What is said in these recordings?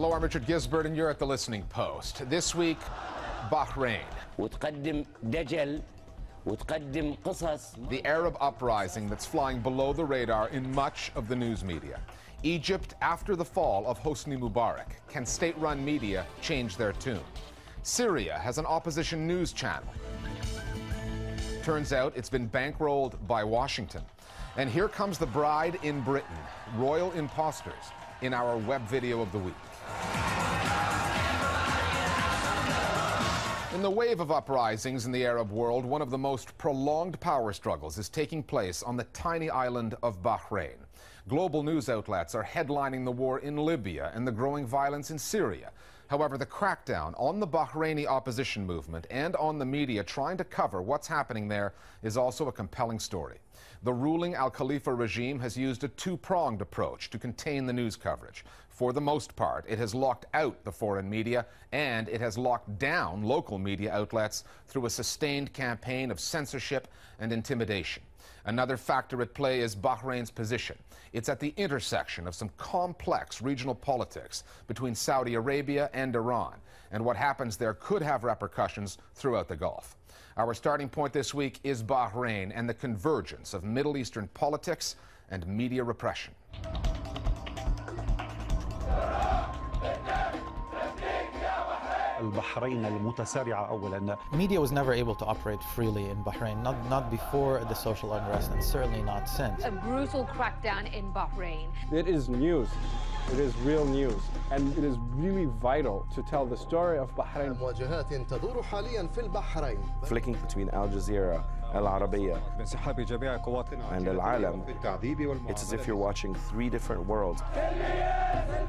Hello, I'm Richard Gisbert, and you're at The Listening Post. This week, Bahrain. The Arab uprising that's flying below the radar in much of the news media. Egypt after the fall of Hosni Mubarak. Can state-run media change their tune? Syria has an opposition news channel. Turns out it's been bankrolled by Washington. And here comes the bride in Britain, royal imposters, in our web video of the week. In the wave of uprisings in the Arab world, one of the most prolonged power struggles is taking place on the tiny island of Bahrain. Global news outlets are headlining the war in Libya and the growing violence in Syria. However, the crackdown on the Bahraini opposition movement and on the media trying to cover what's happening there is also a compelling story. The ruling Al Khalifa regime has used a two-pronged approach to contain the news coverage. For the most part, it has locked out the foreign media, and it has locked down local media outlets through a sustained campaign of censorship and intimidation. Another factor at play is Bahrain's position. It's at the intersection of some complex regional politics between Saudi Arabia and Iran, and what happens there could have repercussions throughout the Gulf. Our starting point this week is Bahrain and the convergence of Middle Eastern politics and media repression. Media was never able to operate freely in Bahrain, not before the social unrest and certainly not since. A brutal crackdown in Bahrain. It is news. It is real news, and it is really vital to tell the story of Bahrain. Flicking between Al Jazeera, Al Arabia, and Al Alam, it's as if you're watching three different worlds.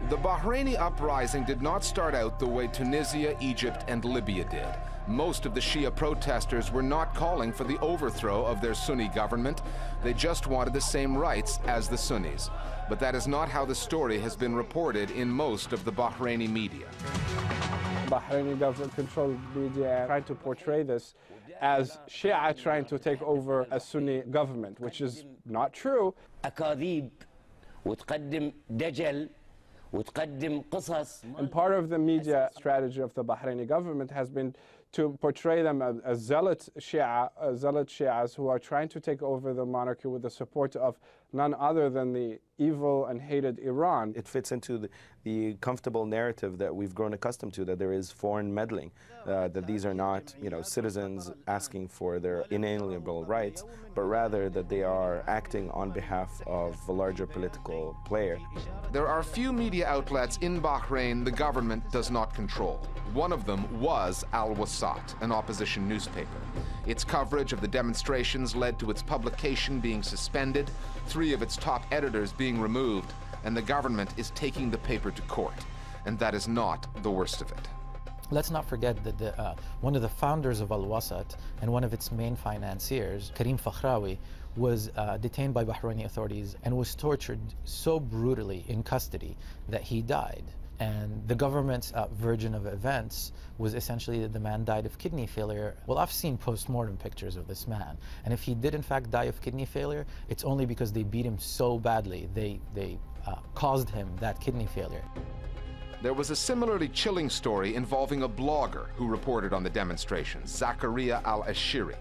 The Bahraini uprising did not start out the way Tunisia, Egypt, and Libya did. Most of the Shia protesters were not calling for the overthrow of their Sunni government. They just wanted the same rights as the Sunnis. But that is not how the story has been reported in most of the Bahraini media. Bahraini government-controlled media trying to portray this as Shia trying to take over a Sunni government, which is not true. And part of the media strategy of the Bahraini government has been to portray them as zealot Shias who are trying to take over the monarchy with the support of none other than the evil and hated Iran. It fits into the comfortable narrative that we've grown accustomed to, that there is foreign meddling, that these are not, citizens asking for their inalienable rights, but rather that they are acting on behalf of a larger political player. There are few media outlets in Bahrain the government does not control. One of them was Al-Wasat, an opposition newspaper. Its coverage of the demonstrations led to its publication being suspended, 3 of its top editors being removed, and the government is taking the paper to court. And that is not the worst of it. Let's not forget that one of the founders of Al-Wasat and one of its main financiers, Karim Fakhrawi, was detained by Bahraini authorities and was tortured so brutally in custody that he died. And the government's version of events was essentially that the man died of kidney failure. Well, I've seen post-mortem pictures of this man, and if he did in fact die of kidney failure, it's only because they beat him so badly, they caused him that kidney failure. There was a similarly chilling story involving a blogger who reported on the demonstrations, Zakaria al-Ashiri.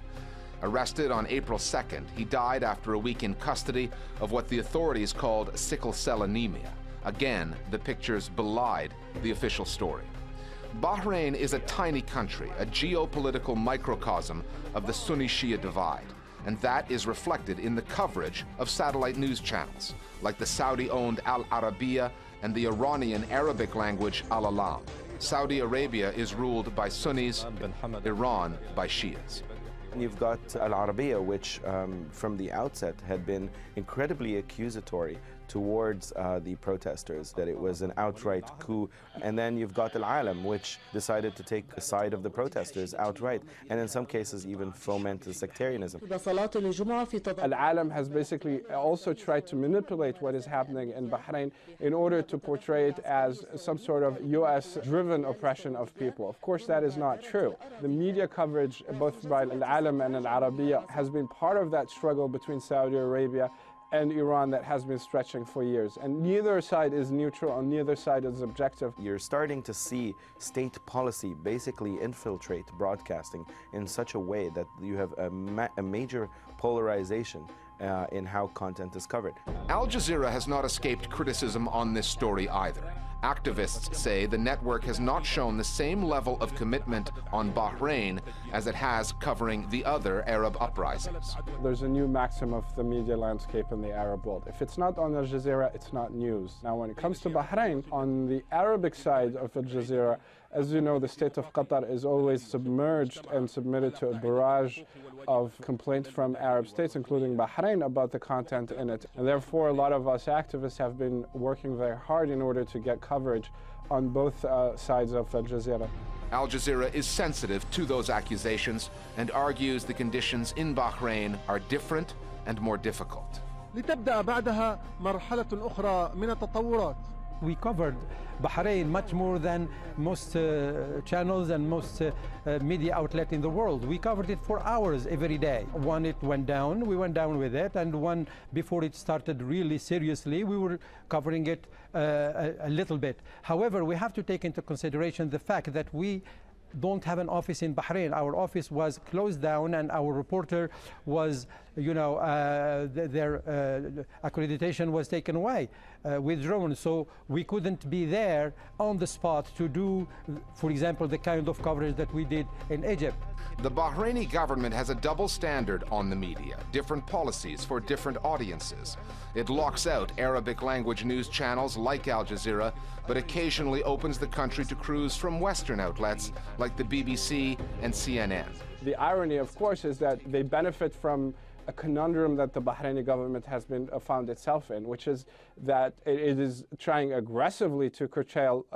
Arrested on April 2nd, he died after a week in custody of what the authorities called sickle cell anemia. Again, the pictures belied the official story. Bahrain is a tiny country, a geopolitical microcosm of the Sunni-Shia divide, and that is reflected in the coverage of satellite news channels, like the Saudi-owned Al Arabia and the Iranian Arabic language Al Alam. Saudi Arabia is ruled by Sunnis, Iran by Shias. And you've got Al Arabia, which from the outset had been incredibly accusatory towards the protesters, that it was an outright coup. And then you've got Al Alam, which decided to take the side of the protesters outright, and in some cases even fomented sectarianism. Al Alam has basically also tried to manipulate what is happening in Bahrain in order to portray it as some sort of US-driven oppression of people. Of course, that is not true. The media coverage, both by Al Alam and Al Arabia, has been part of that struggle between Saudi Arabia and Iran that has been stretching for years. And neither side is neutral and neither side is objective. You're starting to see state policy basically infiltrate broadcasting in such a way that you have a major polarization in how content is covered. Al Jazeera has not escaped criticism on this story either. Activists say the network has not shown the same level of commitment on Bahrain as it has covering the other Arab uprisings. There's a new maxim of the media landscape in the Arab world. If it's not on Al Jazeera, it's not news. Now, when it comes to Bahrain, on the Arabic side of Al Jazeera, as you know, the state of Qatar is always submerged and submitted to a barrage of complaints from Arab states, including Bahrain, about the content in it. And therefore, a lot of us activists have been working very hard in order to get coverage on both sides of Al Jazeera. Al Jazeera is sensitive to those accusations and argues the conditions in Bahrain are different and more difficult. لتبدأ بعدها مرحلة أخرى من التطورات. We covered Bahrain much more than most channels and most media outlet in the world. We covered it for hours every day. When it went down, we went down with it, and when before it started really seriously, we were covering it a little bit. However, we have to take into consideration the fact that we don't have an office in Bahrain. Our office was closed down, and our reporter was, their accreditation was taken away, withdrawn. So we couldn't be there on the spot to do, for example, the kind of coverage that we did in Egypt. The Bahraini government has a double standard on the media, different policies for different audiences. It locks out Arabic language news channels like Al Jazeera, but occasionally opens the country to crews from Western outlets like the BBC and CNN. The irony, of course, is that they benefit from a conundrum that the Bahraini government has been found itself in, which is that it is trying aggressively to curtail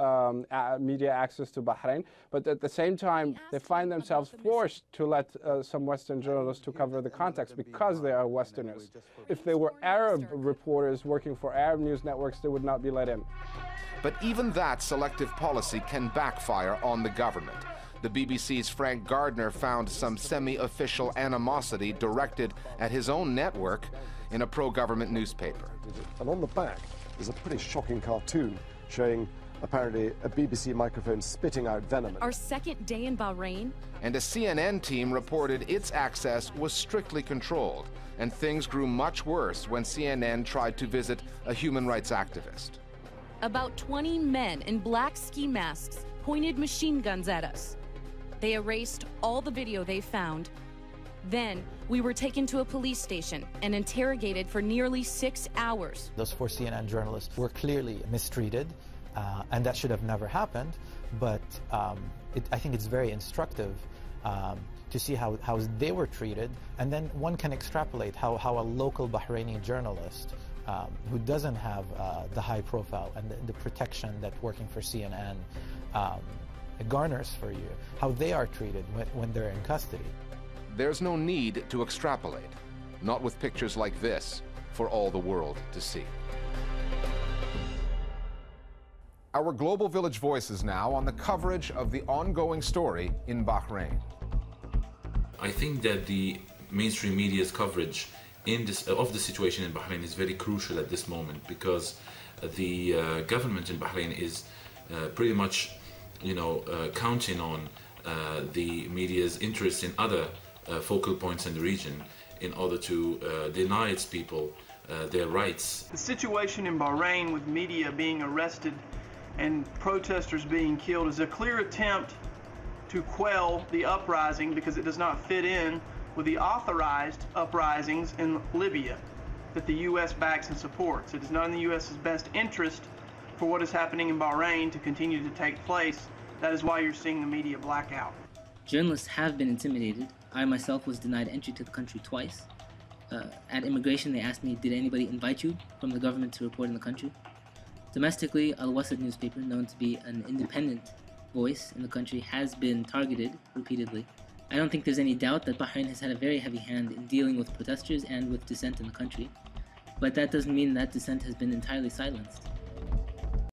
media access to Bahrain, but at the same time, they find themselves forced to let some Western journalists to cover the context because they are Westerners. If they were Arab reporters working for Arab news networks, they would not be let in. But even that selective policy can backfire on the government. The BBC's Frank Gardner found some semi-official animosity directed at his own network in a pro-government newspaper. And on the back is a pretty shocking cartoon showing apparently a BBC microphone spitting out venom. Our second day in Bahrain. And a CNN team reported its access was strictly controlled, and things grew much worse when CNN tried to visit a human rights activist. About 20 men in black ski masks pointed machine guns at us. They erased all the video they found. Then we were taken to a police station and interrogated for nearly 6 hours. Those 4 CNN journalists were clearly mistreated, and that should have never happened. But I think it's very instructive to see how they were treated, and then one can extrapolate how a local Bahraini journalist who doesn't have the high profile and the protection that working for CNN garners for you, how they are treated when they're in custody. There's no need to extrapolate, not with pictures like this for all the world to see. Our Global Village Voices now on the coverage of the ongoing story in Bahrain. I think that the mainstream media's coverage of the situation in Bahrain is very crucial at this moment, because the government in Bahrain is pretty much counting on the media's interest in other focal points in the region in order to deny its people their rights. The situation in Bahrain with media being arrested and protesters being killed is a clear attempt to quell the uprising because it does not fit in with the authorized uprisings in Libya that the U.S. backs and supports. It is not in the U.S.'s best interest for what is happening in Bahrain to continue to take place. That is why you're seeing the media blackout. Journalists have been intimidated. I myself was denied entry to the country twice. At immigration, they asked me, did anybody invite you from the government to report in the country? Domestically, Al-Wasat newspaper, known to be an independent voice in the country, has been targeted repeatedly. I don't think there's any doubt that Bahrain has had a very heavy hand in dealing with protesters and with dissent in the country, but that doesn't mean that dissent has been entirely silenced.